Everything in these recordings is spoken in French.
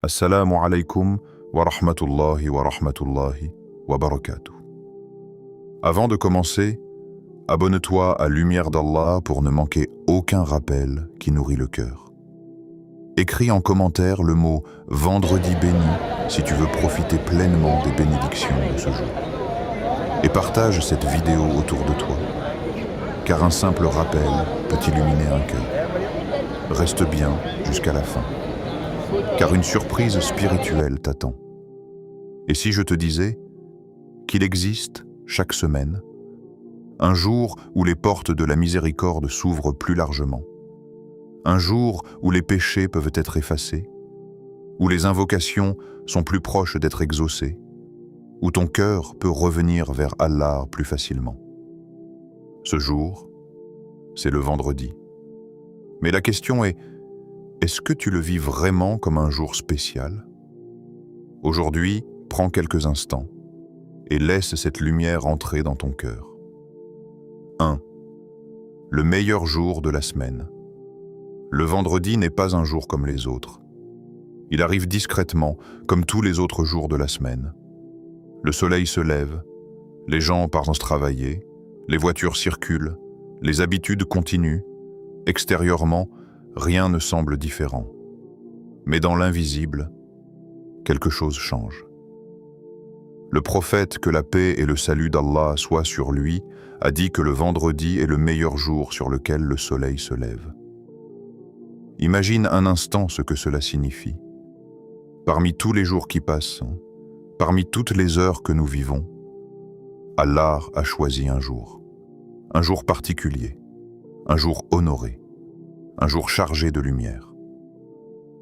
Assalamu alaikum wa rahmatullahi wa barakatuh. Avant de commencer, abonne-toi à Lumière d'Allah pour ne manquer aucun rappel qui nourrit le cœur. Écris en commentaire le mot « Vendredi béni » si tu veux profiter pleinement des bénédictions de ce jour. Et partage cette vidéo autour de toi, car un simple rappel peut illuminer un cœur. Reste bien jusqu'à la fin, car une surprise spirituelle t'attend. Et si je te disais qu'il existe, chaque semaine, un jour où les portes de la miséricorde s'ouvrent plus largement, un jour où les péchés peuvent être effacés, où les invocations sont plus proches d'être exaucées, où ton cœur peut revenir vers Allah plus facilement. Ce jour, c'est le vendredi. Mais la question est-ce que tu le vis vraiment comme un jour spécial? Aujourd'hui, prends quelques instants et laisse cette lumière entrer dans ton cœur. 1. Le meilleur jour de la semaine. Le vendredi n'est pas un jour comme les autres. Il arrive discrètement, comme tous les autres jours de la semaine. Le soleil se lève, les gens partent travailler, les voitures circulent, les habitudes continuent. Extérieurement, rien ne semble différent. Mais dans l'invisible, quelque chose change. Le prophète, que la paix et le salut d'Allah soient sur lui, a dit que le vendredi est le meilleur jour sur lequel le soleil se lève. Imagine un instant ce que cela signifie. Parmi tous les jours qui passent, parmi toutes les heures que nous vivons, Allah a choisi un jour particulier, un jour honoré, un jour chargé de lumière.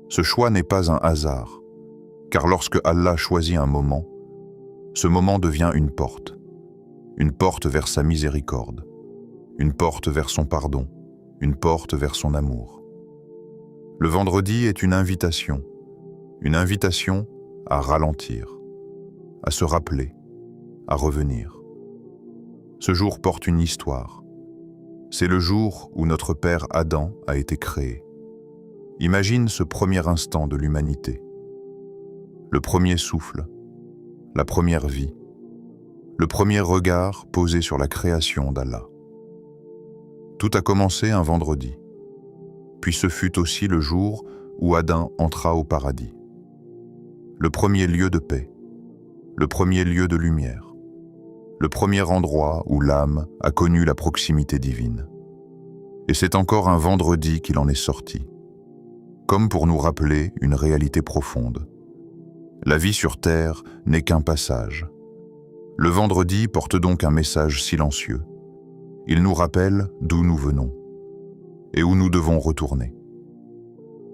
Ce choix n'est pas un hasard, car lorsque Allah choisit un moment, ce moment devient une porte vers sa miséricorde, une porte vers son pardon, une porte vers son amour. Le vendredi est une invitation à ralentir, à se rappeler, à revenir. Ce jour porte une histoire. C'est le jour où notre père Adam a été créé. Imagine ce premier instant de l'humanité. Le premier souffle, la première vie, le premier regard posé sur la création d'Allah. Tout a commencé un vendredi, puis ce fut aussi le jour où Adam entra au paradis. Le premier lieu de paix, le premier lieu de lumière, le premier endroit où l'âme a connu la proximité divine. Et c'est encore un vendredi qu'il en est sorti, comme pour nous rappeler une réalité profonde. La vie sur terre n'est qu'un passage. Le vendredi porte donc un message silencieux. Il nous rappelle d'où nous venons et où nous devons retourner.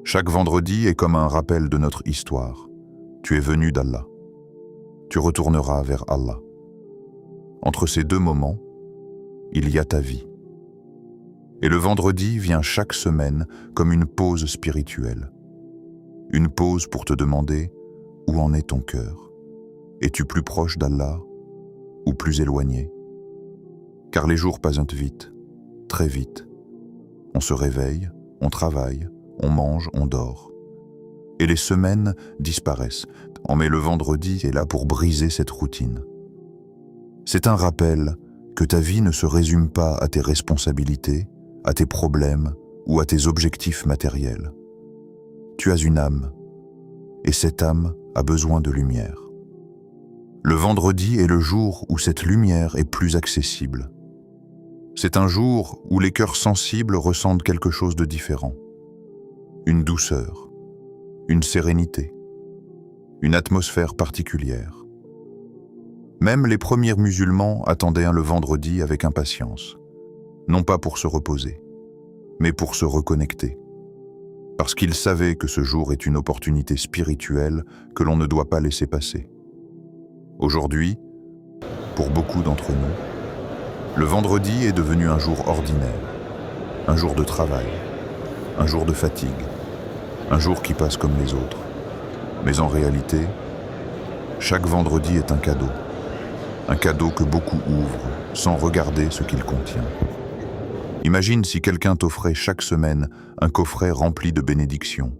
Chaque vendredi est comme un rappel de notre histoire. Tu es venu d'Allah. Tu retourneras vers Allah. Entre ces deux moments, il y a ta vie. Et le vendredi vient chaque semaine comme une pause spirituelle. Une pause pour te demander où en est ton cœur. Es-tu plus proche d'Allah ou plus éloigné? Car les jours passent vite, très vite. On se réveille, on travaille, on mange, on dort. Et les semaines disparaissent. Mais le vendredi est là pour briser cette routine. C'est un rappel que ta vie ne se résume pas à tes responsabilités, à tes problèmes ou à tes objectifs matériels. Tu as une âme, et cette âme a besoin de lumière. Le vendredi est le jour où cette lumière est plus accessible. C'est un jour où les cœurs sensibles ressentent quelque chose de différent. Une douceur, une sérénité, une atmosphère particulière. Même les premiers musulmans attendaient le vendredi avec impatience, non pas pour se reposer, mais pour se reconnecter, parce qu'ils savaient que ce jour est une opportunité spirituelle que l'on ne doit pas laisser passer. Aujourd'hui, pour beaucoup d'entre nous, le vendredi est devenu un jour ordinaire, un jour de travail, un jour de fatigue, un jour qui passe comme les autres. Mais en réalité, chaque vendredi est un cadeau que beaucoup ouvrent sans regarder ce qu'il contient. Imagine si quelqu'un t'offrait chaque semaine un coffret rempli de bénédictions,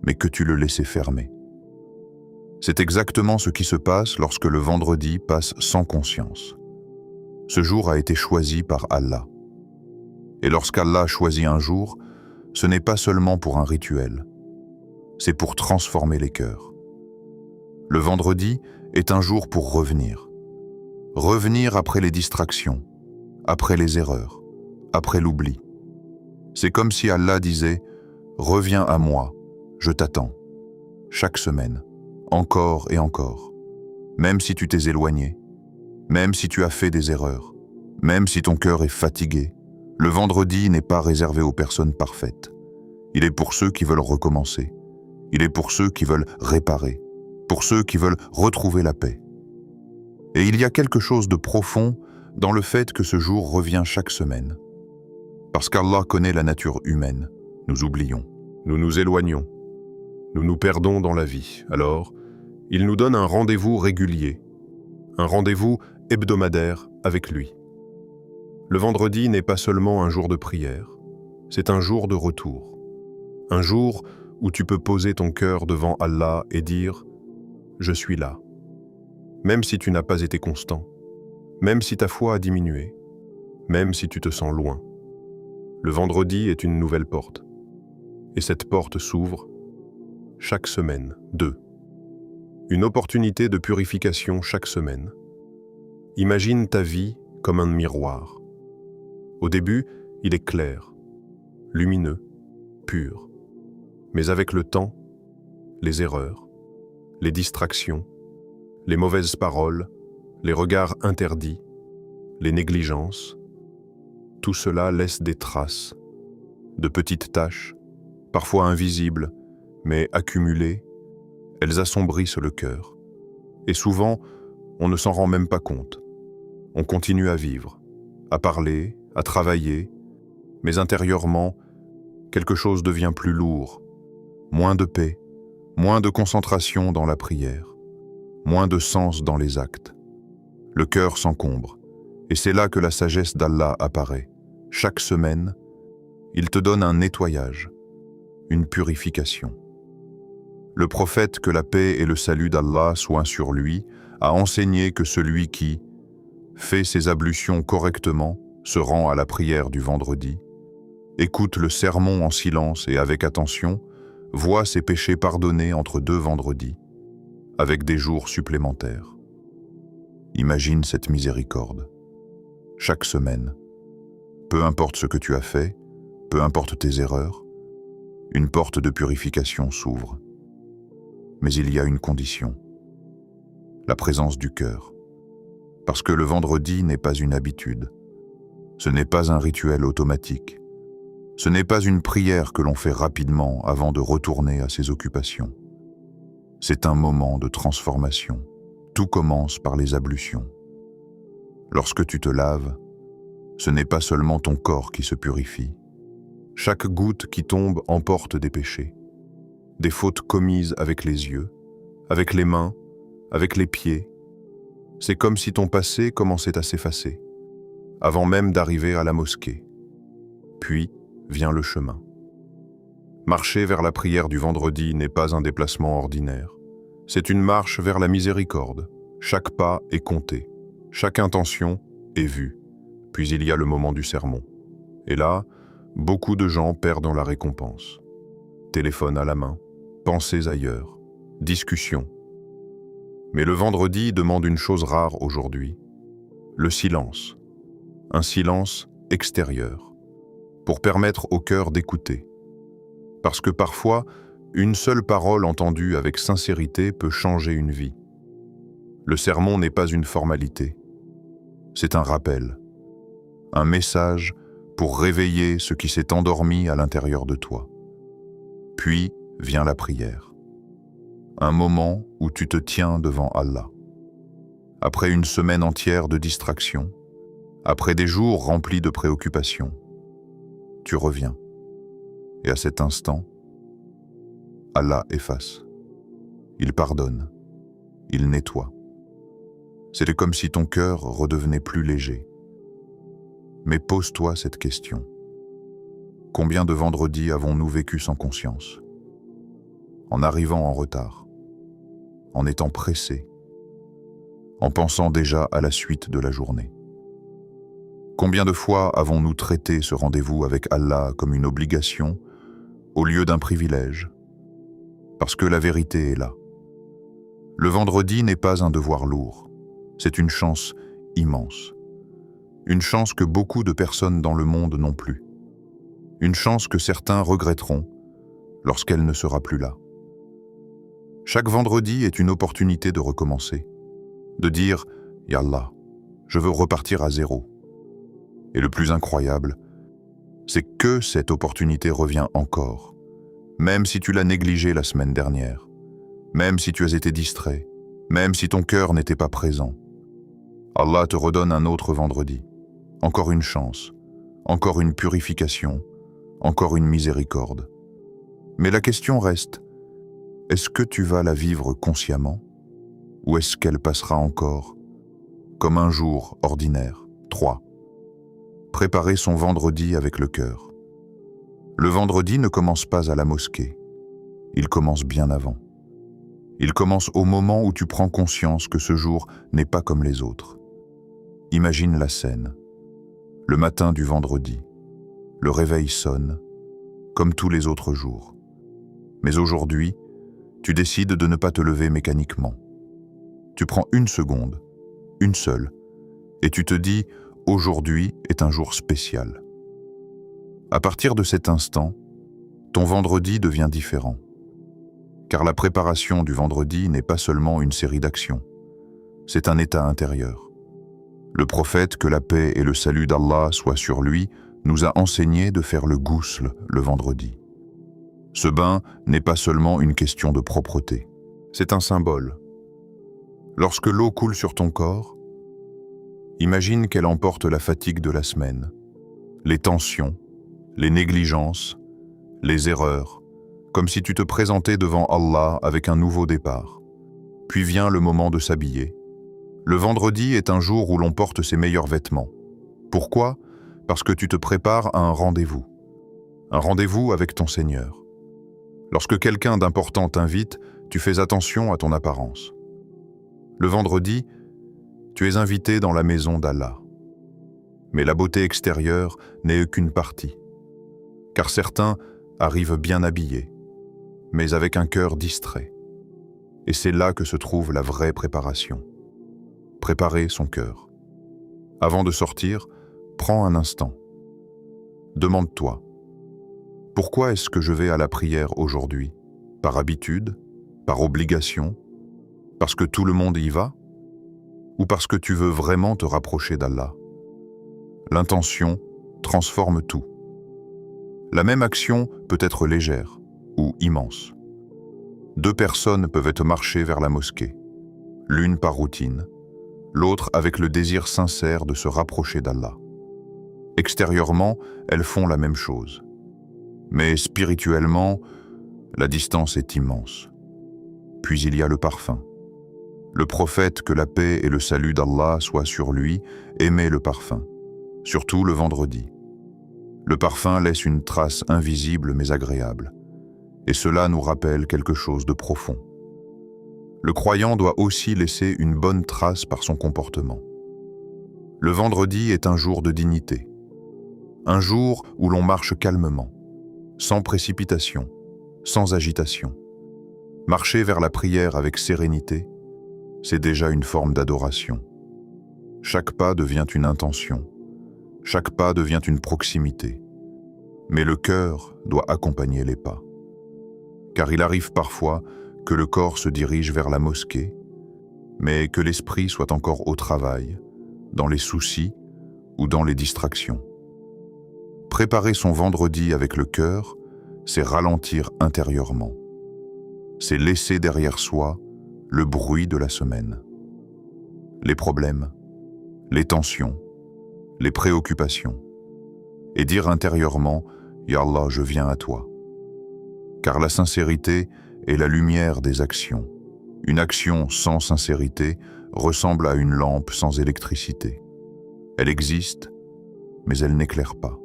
mais que tu le laissais fermer. C'est exactement ce qui se passe lorsque le vendredi passe sans conscience. Ce jour a été choisi par Allah. Et lorsqu'Allah choisit un jour, ce n'est pas seulement pour un rituel, c'est pour transformer les cœurs. Le vendredi est un jour pour revenir. Revenir après les distractions, après les erreurs, après l'oubli. C'est comme si Allah disait « Reviens à moi, je t'attends ». Chaque semaine, encore et encore. Même si tu t'es éloigné, même si tu as fait des erreurs, même si ton cœur est fatigué, le vendredi n'est pas réservé aux personnes parfaites. Il est pour ceux qui veulent recommencer. Il est pour ceux qui veulent réparer, pour ceux qui veulent retrouver la paix. Et il y a quelque chose de profond dans le fait que ce jour revient chaque semaine. Parce qu'Allah connaît la nature humaine, nous oublions, nous nous éloignons, nous nous perdons dans la vie. Alors, il nous donne un rendez-vous régulier, un rendez-vous hebdomadaire avec lui. Le vendredi n'est pas seulement un jour de prière, c'est un jour de retour. Un jour où tu peux poser ton cœur devant Allah et dire « Je suis là ». Même si tu n'as pas été constant, même si ta foi a diminué, même si tu te sens loin. Le vendredi est une nouvelle porte. Et cette porte s'ouvre chaque semaine, 2. Une opportunité de purification chaque semaine. Imagine ta vie comme un miroir. Au début, il est clair, lumineux, pur. Mais avec le temps, les erreurs, les distractions, les mauvaises paroles, les regards interdits, les négligences, tout cela laisse des traces, de petites taches, parfois invisibles, mais accumulées, elles assombrissent le cœur. Et souvent, on ne s'en rend même pas compte. On continue à vivre, à parler, à travailler, mais intérieurement, quelque chose devient plus lourd, moins de paix, moins de concentration dans la prière, moins de sens dans les actes. Le cœur s'encombre, et c'est là que la sagesse d'Allah apparaît. Chaque semaine, il te donne un nettoyage, une purification. Le prophète, que la paix et le salut d'Allah soient sur lui, a enseigné que celui qui fait ses ablutions correctement, se rend à la prière du vendredi, écoute le sermon en silence et avec attention, voit ses péchés pardonnés entre 2 vendredis, avec des jours supplémentaires. Imagine cette miséricorde. Chaque semaine, peu importe ce que tu as fait, peu importe tes erreurs, une porte de purification s'ouvre. Mais il y a une condition, la présence du cœur. Parce que le vendredi n'est pas une habitude, ce n'est pas un rituel automatique, ce n'est pas une prière que l'on fait rapidement avant de retourner à ses occupations. C'est un moment de transformation. Tout commence par les ablutions. Lorsque tu te laves, ce n'est pas seulement ton corps qui se purifie. Chaque goutte qui tombe emporte des péchés, des fautes commises avec les yeux, avec les mains, avec les pieds. C'est comme si ton passé commençait à s'effacer, avant même d'arriver à la mosquée. Puis vient le chemin. Marcher vers la prière du vendredi n'est pas un déplacement ordinaire. C'est une marche vers la miséricorde. Chaque pas est compté, chaque intention est vue. Puis il y a le moment du sermon. Et là, beaucoup de gens perdent la récompense. Téléphone à la main, pensées ailleurs, discussions. Mais le vendredi demande une chose rare aujourd'hui, le silence. Un silence extérieur, pour permettre au cœur d'écouter. Parce que parfois, une seule parole entendue avec sincérité peut changer une vie. Le sermon n'est pas une formalité, c'est un rappel, un message pour réveiller ce qui s'est endormi à l'intérieur de toi. Puis vient la prière, un moment où tu te tiens devant Allah. Après une semaine entière de distraction, après des jours remplis de préoccupations, tu reviens. Et à cet instant, Allah efface. Il pardonne. Il nettoie. C'était comme si ton cœur redevenait plus léger. Mais pose-toi cette question. Combien de vendredis avons-nous vécu sans conscience? en arrivant en retard, en étant pressé, en pensant déjà à la suite de la journée. Combien de fois avons-nous traité ce rendez-vous avec Allah comme une obligation au lieu d'un privilège? Parce que la vérité est là. Le vendredi n'est pas un devoir lourd, c'est une chance immense. Une chance que beaucoup de personnes dans le monde n'ont plus. Une chance que certains regretteront lorsqu'elle ne sera plus là. Chaque vendredi est une opportunité de recommencer, de dire « Yallah, je veux repartir à zéro ». Et le plus incroyable, c'est que cette opportunité revient encore, même si tu l'as négligée la semaine dernière, même si tu as été distrait, même si ton cœur n'était pas présent. Allah te redonne un autre vendredi, encore une chance, encore une purification, encore une miséricorde. Mais la question reste, est-ce que tu vas la vivre consciemment ou est-ce qu'elle passera encore comme un jour ordinaire? 3. Préparer son vendredi avec le cœur. Le vendredi ne commence pas à la mosquée, il commence bien avant. Il commence au moment où tu prends conscience que ce jour n'est pas comme les autres. Imagine la scène. Le matin du vendredi, le réveil sonne, comme tous les autres jours. Mais aujourd'hui, tu décides de ne pas te lever mécaniquement. Tu prends une seconde, une seule, et tu te dis « Aujourd'hui est un jour spécial ». À partir de cet instant, ton vendredi devient différent. Car la préparation du vendredi n'est pas seulement une série d'actions, c'est un état intérieur. Le prophète, que la paix et le salut d'Allah soient sur lui, nous a enseigné de faire le ghusl le vendredi. Ce bain n'est pas seulement une question de propreté, c'est un symbole. Lorsque l'eau coule sur ton corps, imagine qu'elle emporte la fatigue de la semaine, les tensions, les négligences, les erreurs, comme si tu te présentais devant Allah avec un nouveau départ. Puis vient le moment de s'habiller. Le vendredi est un jour où l'on porte ses meilleurs vêtements. Pourquoi? Parce que tu te prépares à un rendez-vous avec ton Seigneur. Lorsque quelqu'un d'important t'invite, tu fais attention à ton apparence. Le vendredi, tu es invité dans la maison d'Allah. Mais la beauté extérieure n'est qu'une partie. Car certains arrivent bien habillés, mais avec un cœur distrait. Et c'est là que se trouve la vraie préparation. Préparer son cœur. Avant de sortir, prends un instant. Demande-toi, pourquoi est-ce que je vais à la prière aujourd'hui? Par habitude? Par obligation? Parce que tout le monde y va? Ou parce que tu veux vraiment te rapprocher d'Allah? L'intention transforme tout. La même action peut être légère ou immense. 2 personnes peuvent marcher vers la mosquée, l'une par routine, l'autre avec le désir sincère de se rapprocher d'Allah. Extérieurement, elles font la même chose. Mais spirituellement, la distance est immense. Puis il y a le parfum. Le prophète, que la paix et le salut d'Allah soient sur lui, aimait le parfum, surtout le vendredi. Le parfum laisse une trace invisible mais agréable, et cela nous rappelle quelque chose de profond. Le croyant doit aussi laisser une bonne trace par son comportement. Le vendredi est un jour de dignité, un jour où l'on marche calmement, sans précipitation, sans agitation. Marcher vers la prière avec sérénité, c'est déjà une forme d'adoration. Chaque pas devient une intention, chaque pas devient une proximité. Mais le cœur doit accompagner les pas. Car il arrive parfois que le corps se dirige vers la mosquée, mais que l'esprit soit encore au travail, dans les soucis ou dans les distractions. Préparer son vendredi avec le cœur, c'est ralentir intérieurement. C'est laisser derrière soi le bruit de la semaine. Les problèmes, les tensions, les préoccupations. Et dire intérieurement « Ya Allah, je viens à toi ». Car la sincérité est la lumière des actions. Une action sans sincérité ressemble à une lampe sans électricité. Elle existe, mais elle n'éclaire pas.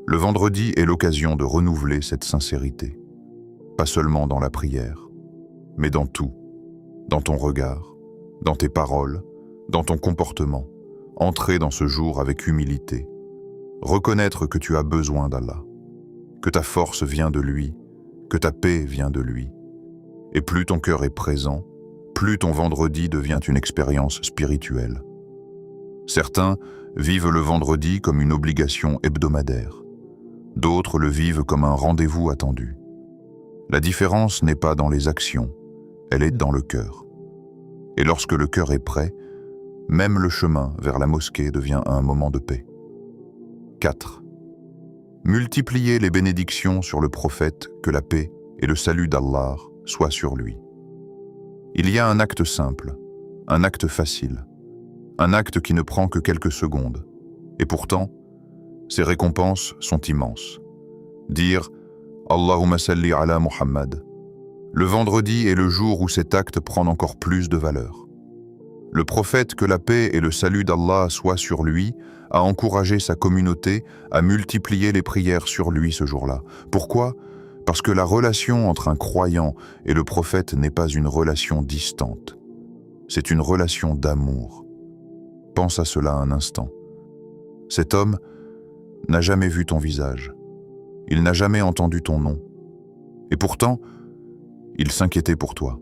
Le vendredi est l'occasion de renouveler cette sincérité. pas seulement dans la prière, mais dans tout, dans ton regard, dans tes paroles, dans ton comportement. Entrer dans ce jour avec humilité, reconnaître que tu as besoin d'Allah, que ta force vient de lui, que ta paix vient de lui. Et plus ton cœur est présent, plus ton vendredi devient une expérience spirituelle. Certains vivent le vendredi comme une obligation hebdomadaire. D'autres le vivent comme un rendez-vous attendu. La différence n'est pas dans les actions, elle est dans le cœur. Et lorsque le cœur est prêt, même le chemin vers la mosquée devient un moment de paix. 4. Multipliez les bénédictions sur le prophète, que la paix et le salut d'Allah soient sur lui. Il y a un acte simple, un acte facile, un acte qui ne prend que quelques secondes. Et pourtant, ses récompenses sont immenses. Dire « Allahumma salli ala Muhammad ». Le vendredi est le jour où cet acte prend encore plus de valeur. Le prophète, que la paix et le salut d'Allah soient sur lui, a encouragé sa communauté à multiplier les prières sur lui ce jour-là. Pourquoi ? Parce que la relation entre un croyant et le prophète n'est pas une relation distante. C'est une relation d'amour. Pense à cela un instant. Cet homme n'a jamais vu ton visage. Il n'a jamais entendu ton nom. Et pourtant, il s'inquiétait pour toi.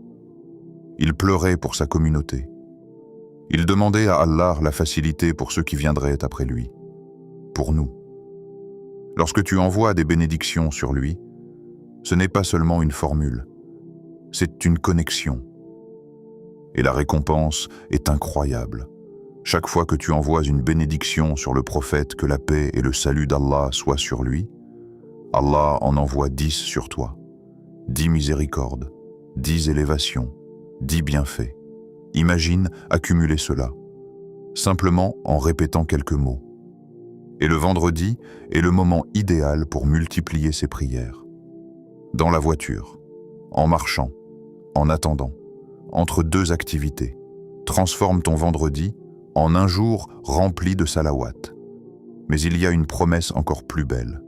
Il pleurait pour sa communauté. Il demandait à Allah la facilité pour ceux qui viendraient après lui, pour nous. Lorsque tu envoies des bénédictions sur lui, ce n'est pas seulement une formule, c'est une connexion. Et la récompense est incroyable. Chaque fois que tu envoies une bénédiction sur le prophète, que la paix et le salut d'Allah soient sur lui, Allah en envoie 10 sur toi. 10 miséricordes, 10 élévations, 10 bienfaits. Imagine accumuler cela, simplement en répétant quelques mots. Et le vendredi est le moment idéal pour multiplier ces prières. Dans la voiture, en marchant, en attendant, entre deux activités, transforme ton vendredi en un jour rempli de salawat. Mais il y a une promesse encore plus belle.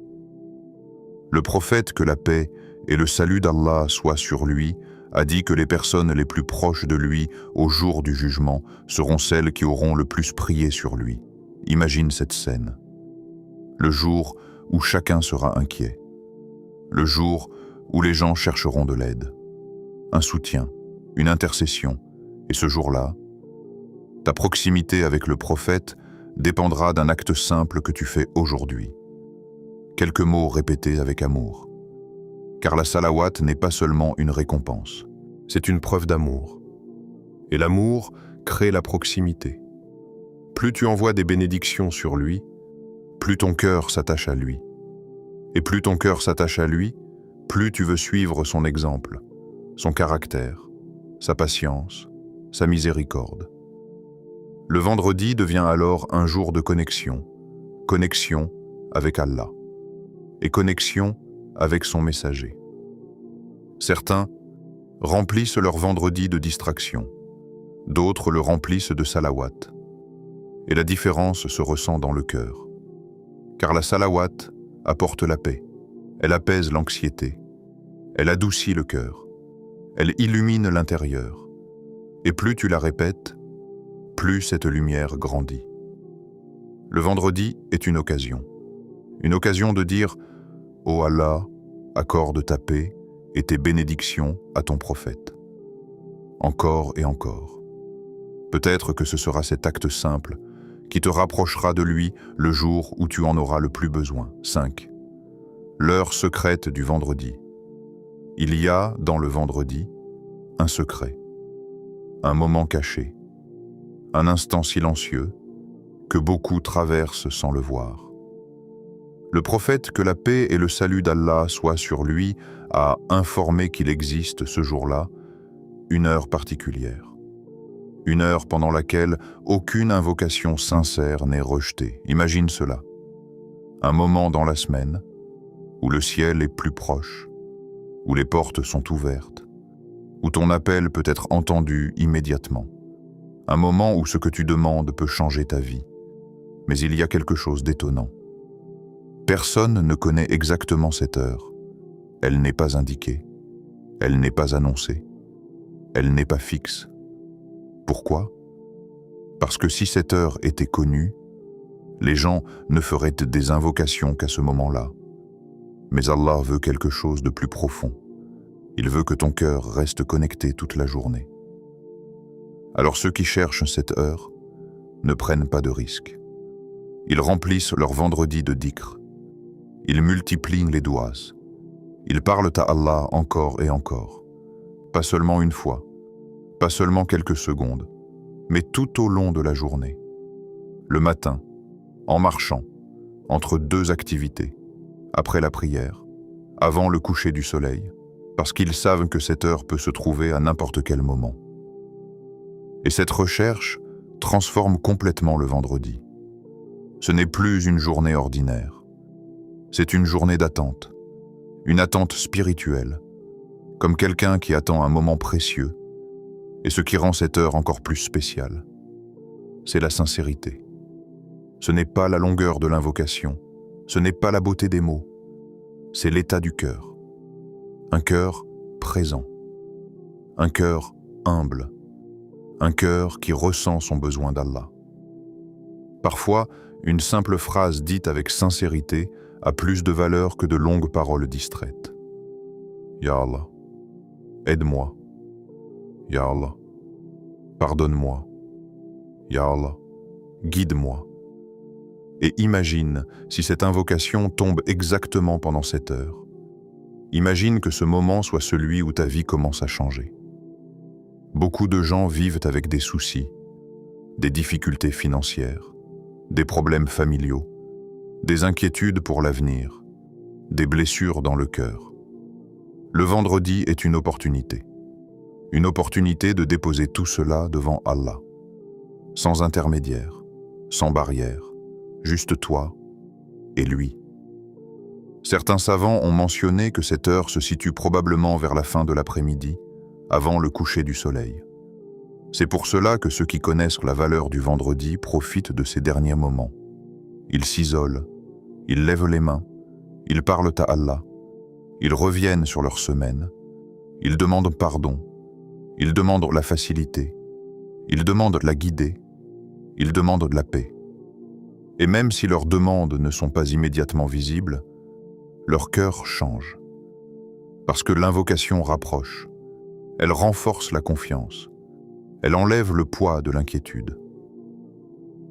Le prophète, que la paix et le salut d'Allah soient sur lui, a dit que les personnes les plus proches de lui au jour du jugement seront celles qui auront le plus prié sur lui. Imagine cette scène. Le jour où chacun sera inquiet. Le jour où les gens chercheront de l'aide. Un soutien, une intercession. Et ce jour-là, ta proximité avec le prophète dépendra d'un acte simple que tu fais aujourd'hui. Quelques mots répétés avec amour. Car la salawat n'est pas seulement une récompense, c'est une preuve d'amour. Et l'amour crée la proximité. Plus tu envoies des bénédictions sur lui, plus ton cœur s'attache à lui. Et plus ton cœur s'attache à lui, plus tu veux suivre son exemple, son caractère, sa patience, sa miséricorde. Le vendredi devient alors un jour de connexion, connexion avec Allah, et connexion avec son messager. Certains remplissent leur vendredi de distraction, d'autres le remplissent de salawat. Et la différence se ressent dans le cœur. Car la salawat apporte la paix, elle apaise l'anxiété, elle adoucit le cœur, elle illumine l'intérieur. Et plus tu la répètes, plus cette lumière grandit. Le vendredi est une occasion de dire « Ô Allah, accorde ta paix et tes bénédictions à ton prophète. » Encore et encore. Peut-être que ce sera cet acte simple qui te rapprochera de lui le jour où tu en auras le plus besoin. 5. L'heure secrète du vendredi. Il y a, dans le vendredi, un secret, un moment caché, un instant silencieux que beaucoup traversent sans le voir. Le prophète, que la paix et le salut d'Allah soient sur lui, a informé qu'il existe ce jour-là une heure particulière. Une heure pendant laquelle aucune invocation sincère n'est rejetée. Imagine cela. Un moment dans la semaine où le ciel est plus proche, où les portes sont ouvertes, où ton appel peut être entendu immédiatement. Un moment où ce que tu demandes peut changer ta vie. Mais il y a quelque chose d'étonnant. Personne ne connaît exactement cette heure. Elle n'est pas indiquée. Elle n'est pas annoncée. Elle n'est pas fixe. Pourquoi? Parce que si cette heure était connue, les gens ne feraient des invocations qu'à ce moment-là. Mais Allah veut quelque chose de plus profond. Il veut que ton cœur reste connecté toute la journée. Alors ceux qui cherchent cette heure ne prennent pas de risques. Ils remplissent leur vendredi de dhikr. Ils multiplient les douas. Ils parlent à Allah encore et encore. Pas seulement une fois, pas seulement quelques secondes, mais tout au long de la journée. Le matin, en marchant, entre deux activités, après la prière, avant le coucher du soleil, parce qu'ils savent que cette heure peut se trouver à n'importe quel moment. Et cette recherche transforme complètement le vendredi. Ce n'est plus une journée ordinaire. C'est une journée d'attente, une attente spirituelle, comme quelqu'un qui attend un moment précieux, et ce qui rend cette heure encore plus spéciale, c'est la sincérité. Ce n'est pas la longueur de l'invocation, ce n'est pas la beauté des mots, c'est l'état du cœur. Un cœur présent, un cœur humble, un cœur qui ressent son besoin d'Allah. Parfois, une simple phrase dite avec sincérité a plus de valeur que de longues paroles distraites. Ya Allah, aide-moi. Ya Allah, pardonne-moi. Ya Allah, guide-moi. Et imagine si cette invocation tombe exactement pendant cette heure. Imagine que ce moment soit celui où ta vie commence à changer. Beaucoup de gens vivent avec des soucis, des difficultés financières, des problèmes familiaux, des inquiétudes pour l'avenir, des blessures dans le cœur. Le vendredi est une opportunité de déposer tout cela devant Allah, sans intermédiaire, sans barrière, juste toi et lui. Certains savants ont mentionné que cette heure se situe probablement vers la fin de l'après-midi, avant le coucher du soleil. C'est pour cela que ceux qui connaissent la valeur du vendredi profitent de ces derniers moments. Ils s'isolent, ils lèvent les mains, ils parlent à Allah, ils reviennent sur leur semaine, ils demandent pardon, ils demandent la facilité, ils demandent la guidée, ils demandent la paix. Et même si leurs demandes ne sont pas immédiatement visibles, leur cœur change. Parce que l'invocation rapproche, elle renforce la confiance, elle enlève le poids de l'inquiétude.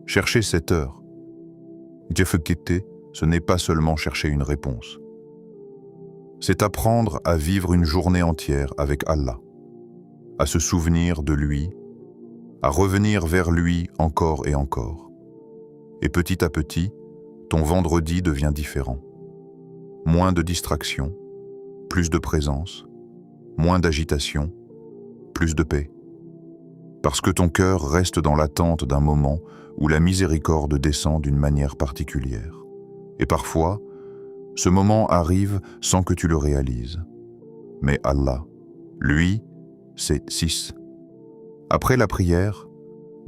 Chercher cette heure, ce n'est pas seulement chercher une réponse. C'est apprendre à vivre une journée entière avec Allah, à se souvenir de lui, à revenir vers lui encore et encore. Et petit à petit, ton vendredi devient différent. Moins de distractions, plus de présence, moins d'agitation, plus de paix. Parce que ton cœur reste dans l'attente d'un moment où la miséricorde descend d'une manière particulière. Et parfois, ce moment arrive sans que tu le réalises. Mais Allah, lui, c'est 6. Après la prière,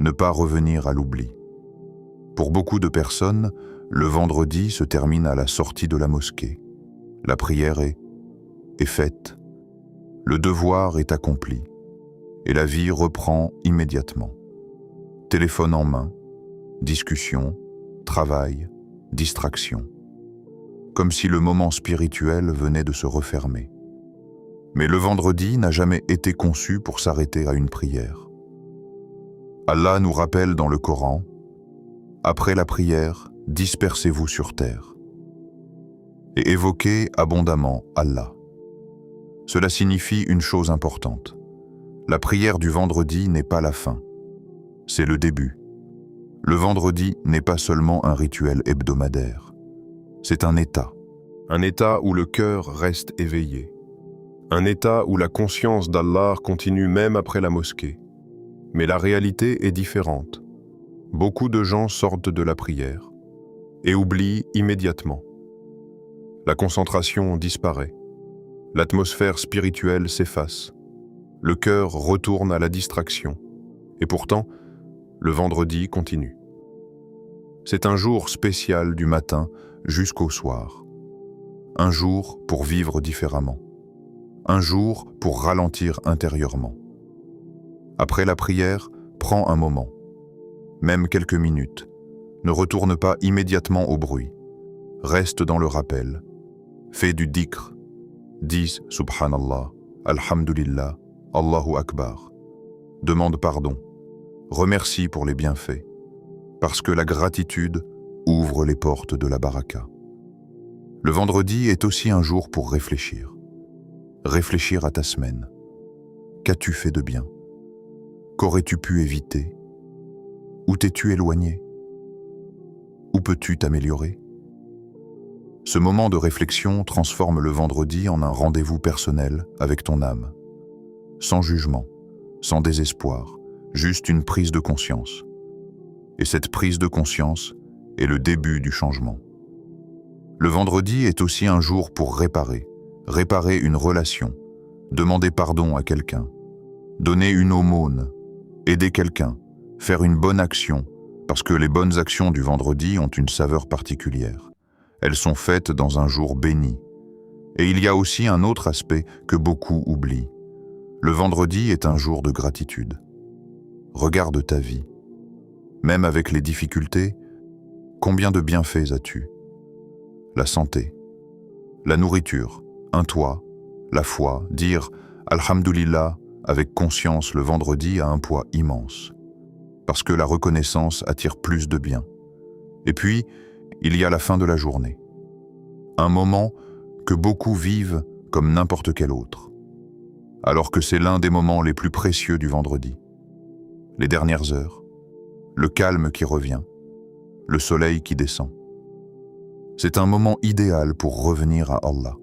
ne pas revenir à l'oubli. Pour beaucoup de personnes, le vendredi se termine à la sortie de la mosquée. La prière est faite, le devoir est accompli, et la vie reprend immédiatement. Téléphone en main, discussion, travail, distraction. Comme si le moment spirituel venait de se refermer. Mais le vendredi n'a jamais été conçu pour s'arrêter à une prière. Allah nous rappelle dans le Coran, « Après la prière, dispersez-vous sur terre. » Et évoquez abondamment Allah. Cela signifie une chose importante. La prière du vendredi n'est pas la fin. C'est le début. Le vendredi n'est pas seulement un rituel hebdomadaire. C'est un état où le cœur reste éveillé. Un état où la conscience d'Allah continue même après la mosquée. Mais la réalité est différente. Beaucoup de gens sortent de la prière et oublient immédiatement. La concentration disparaît. L'atmosphère spirituelle s'efface. Le cœur retourne à la distraction. Et pourtant, le vendredi continue. C'est un jour spécial du matin jusqu'au soir. Un jour pour vivre différemment. un jour pour ralentir intérieurement. Après la prière, prends un moment, même quelques minutes. Ne retourne pas immédiatement au bruit. Reste dans le rappel. Fais du dhikr. Dis Subhanallah, Alhamdulillah, Allahu Akbar. Demande pardon. Remercie pour les bienfaits. Parce que la gratitude ouvre les portes de la baraka. Le vendredi est aussi un jour pour réfléchir. Réfléchir à ta semaine. Qu'as-tu fait de bien? Qu'aurais-tu pu éviter? Où t'es-tu éloigné? Où peux-tu t'améliorer? Ce moment de réflexion transforme le vendredi en un rendez-vous personnel avec ton âme. Sans jugement, sans désespoir, juste une prise de conscience. Et cette prise de conscience est le début du changement. Le vendredi est aussi un jour pour réparer une relation, demander pardon à quelqu'un, donner une aumône, aider quelqu'un, faire une bonne action, parce que les bonnes actions du vendredi ont une saveur particulière. Elles sont faites dans un jour béni. Et il y a aussi un autre aspect que beaucoup oublient. Le vendredi est un jour de gratitude. Regarde ta vie. Même avec les difficultés, combien de bienfaits as-tu? La santé, la nourriture, un toit, la foi, dire Alhamdulillah avec conscience le vendredi a un poids immense. Parce que la reconnaissance attire plus de bien. Et puis, il y a la fin de la journée. Un moment que beaucoup vivent comme n'importe quel autre. Alors que c'est l'un des moments les plus précieux du vendredi. Les dernières heures, le calme qui revient, le soleil qui descend. C'est un moment idéal pour revenir à Allah,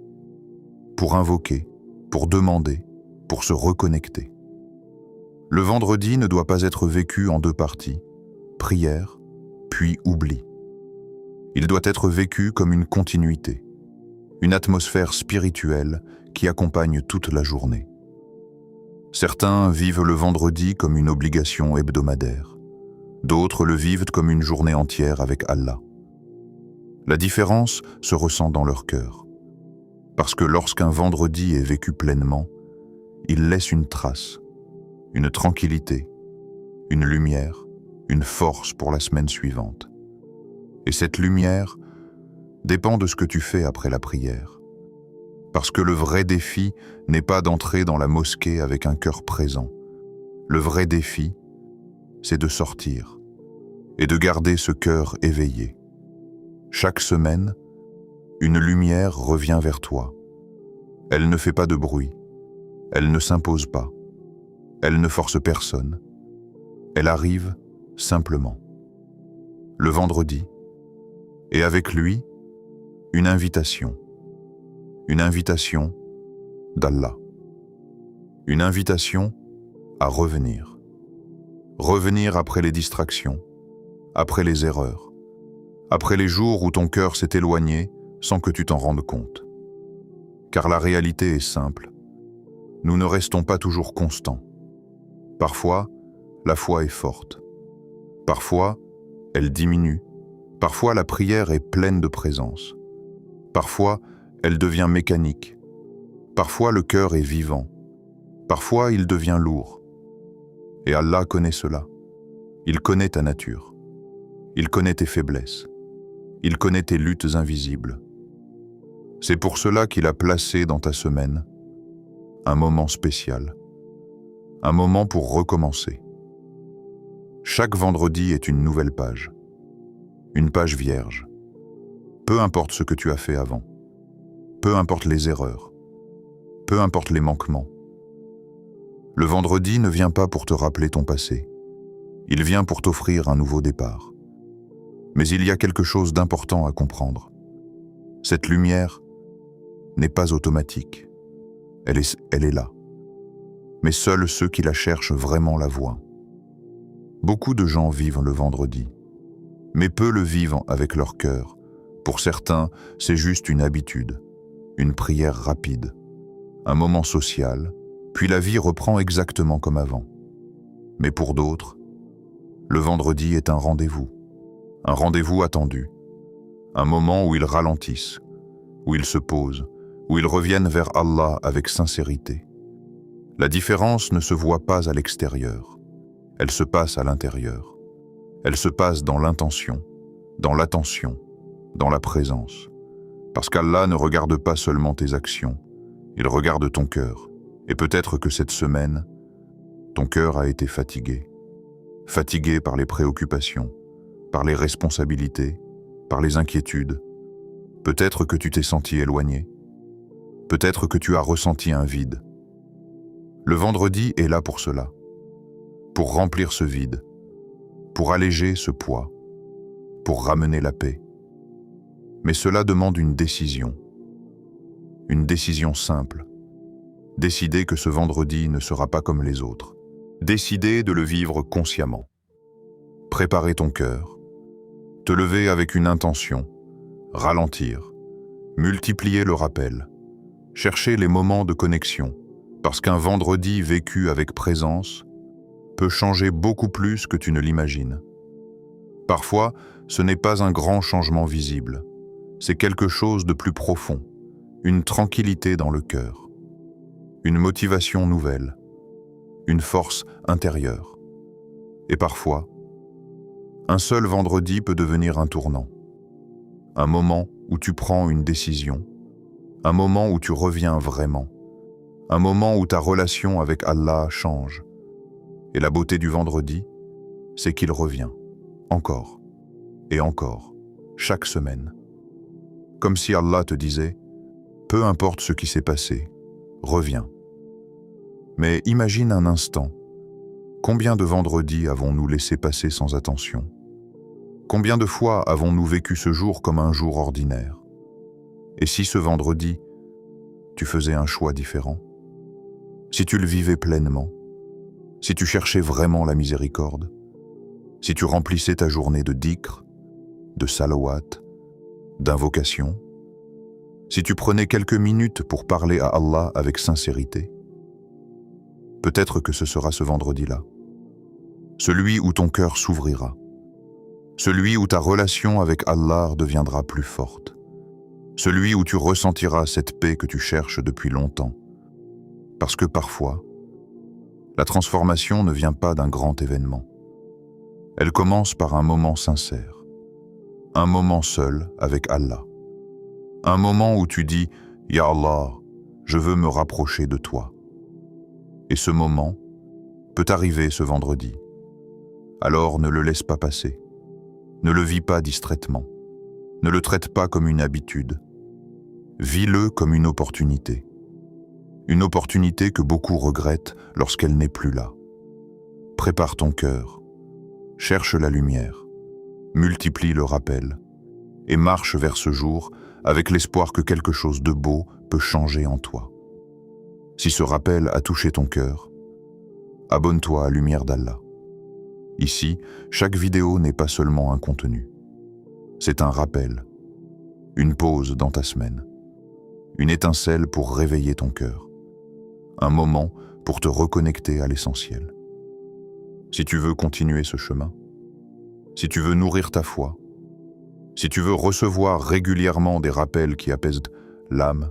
pour invoquer, pour demander, pour se reconnecter. Le vendredi ne doit pas être vécu en deux parties, prière, puis oubli. Il doit être vécu comme une continuité, une atmosphère spirituelle qui accompagne toute la journée. Certains vivent le vendredi comme une obligation hebdomadaire, d'autres le vivent comme une journée entière avec Allah. La différence se ressent dans leur cœur, parce que lorsqu'un vendredi est vécu pleinement, il laisse une trace, une tranquillité, une lumière, une force pour la semaine suivante. Et cette lumière dépend de ce que tu fais après la prière. Parce que le vrai défi n'est pas d'entrer dans la mosquée avec un cœur présent. Le vrai défi, c'est de sortir et de garder ce cœur éveillé. Chaque semaine, une lumière revient vers toi. Elle ne fait pas de bruit, elle ne s'impose pas, elle ne force personne. Elle arrive simplement. Le vendredi, et avec lui, une invitation d'Allah, une invitation à revenir. Revenir après les distractions, après les erreurs, après les jours où ton cœur s'est éloigné sans que tu t'en rendes compte. Car la réalité est simple, nous ne restons pas toujours constants. Parfois, la foi est forte. Parfois, elle diminue. Parfois, la prière est pleine de présence. Parfois, elle devient mécanique. Parfois, le cœur est vivant. Parfois, il devient lourd. Et Allah connaît cela. Il connaît ta nature. Il connaît tes faiblesses. Il connaît tes luttes invisibles. C'est pour cela qu'il a placé dans ta semaine un moment spécial. Un moment pour recommencer. Chaque vendredi est une nouvelle page. Une page vierge. Peu importe ce que tu as fait avant. Peu importe les erreurs. Peu importe les manquements. Le vendredi ne vient pas pour te rappeler ton passé. Il vient pour t'offrir un nouveau départ. Mais il y a quelque chose d'important à comprendre. Cette lumière n'est pas automatique. Elle est là. Mais seuls ceux qui la cherchent vraiment la voient. Beaucoup de gens vivent le vendredi, mais peu le vivent avec leur cœur. Pour certains, c'est juste une habitude, une prière rapide, un moment social, puis la vie reprend exactement comme avant. Mais pour d'autres, le vendredi est un rendez-vous attendu, un moment où ils ralentissent, où ils se posent, où ils reviennent vers Allah avec sincérité. La différence ne se voit pas à l'extérieur, elle se passe à l'intérieur. Elle se passe dans l'intention, dans l'attention, dans la présence. Parce qu'Allah ne regarde pas seulement tes actions, il regarde ton cœur. Et peut-être que cette semaine, ton cœur a été fatigué. Fatigué par les préoccupations, par les responsabilités, par les inquiétudes. Peut-être que tu t'es senti éloigné. Peut-être que tu as ressenti un vide. Le vendredi est là pour cela, pour remplir ce vide, pour alléger ce poids, pour ramener la paix. Mais cela demande une décision simple. Décider que ce vendredi ne sera pas comme les autres. Décider de le vivre consciemment. Préparer ton cœur. Te lever avec une intention. Ralentir. Multiplier le rappel. Chercher les moments de connexion. Parce qu'un vendredi vécu avec présence peut changer beaucoup plus que tu ne l'imagines. Parfois, ce n'est pas un grand changement visible. C'est quelque chose de plus profond. Une tranquillité dans le cœur. Une motivation nouvelle. Une force intérieure. Et parfois, un seul vendredi peut devenir un tournant. Un moment où tu prends une décision. Un moment où tu reviens vraiment. Un moment où ta relation avec Allah change. Et la beauté du vendredi, c'est qu'il revient. Encore. Et encore. Chaque semaine. Comme si Allah te disait, peu importe ce qui s'est passé, reviens. Mais imagine un instant, combien de vendredis avons-nous laissé passer sans attention? Combien de fois avons-nous vécu ce jour comme un jour ordinaire? Et si ce vendredi, tu faisais un choix différent? Si tu le vivais pleinement? Si tu cherchais vraiment la miséricorde? Si tu remplissais ta journée de dhikr, de salawat, d'invocation? Si tu prenais quelques minutes pour parler à Allah avec sincérité? Peut-être que ce sera ce vendredi-là. Celui où ton cœur s'ouvrira. Celui où ta relation avec Allah deviendra plus forte. Celui où tu ressentiras cette paix que tu cherches depuis longtemps. Parce que parfois, la transformation ne vient pas d'un grand événement. Elle commence par un moment sincère. Un moment seul avec Allah. Un moment où tu dis « Ya Allah, je veux me rapprocher de toi ». Et ce moment peut arriver ce vendredi. Alors ne le laisse pas passer. Ne le vis pas distraitement. Ne le traite pas comme une habitude. Vis-le comme une opportunité. Une opportunité que beaucoup regrettent lorsqu'elle n'est plus là. Prépare ton cœur. Cherche la lumière. Multiplie le rappel. Et marche vers ce jour avec l'espoir que quelque chose de beau peut changer en toi. Si ce rappel a touché ton cœur, abonne-toi à Lumière d'Allah. Ici, chaque vidéo n'est pas seulement un contenu. C'est un rappel, une pause dans ta semaine, une étincelle pour réveiller ton cœur, un moment pour te reconnecter à l'essentiel. Si tu veux continuer ce chemin, si tu veux nourrir ta foi, si tu veux recevoir régulièrement des rappels qui apaisent l'âme,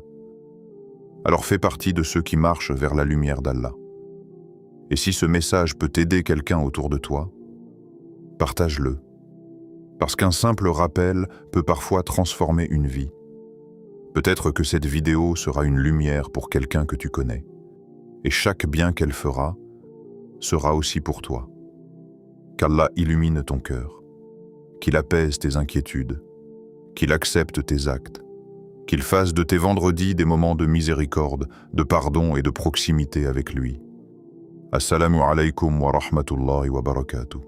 alors fais partie de ceux qui marchent vers la lumière d'Allah. Et si ce message peut aider quelqu'un autour de toi, partage-le. Parce qu'un simple rappel peut parfois transformer une vie. Peut-être que cette vidéo sera une lumière pour quelqu'un que tu connais. Et chaque bien qu'elle fera sera aussi pour toi. Qu'Allah illumine ton cœur, qu'il apaise tes inquiétudes, qu'il accepte tes actes, qu'il fasse de tes vendredis des moments de miséricorde, de pardon et de proximité avec lui. Assalamu alaikum wa rahmatullahi wa barakatuh.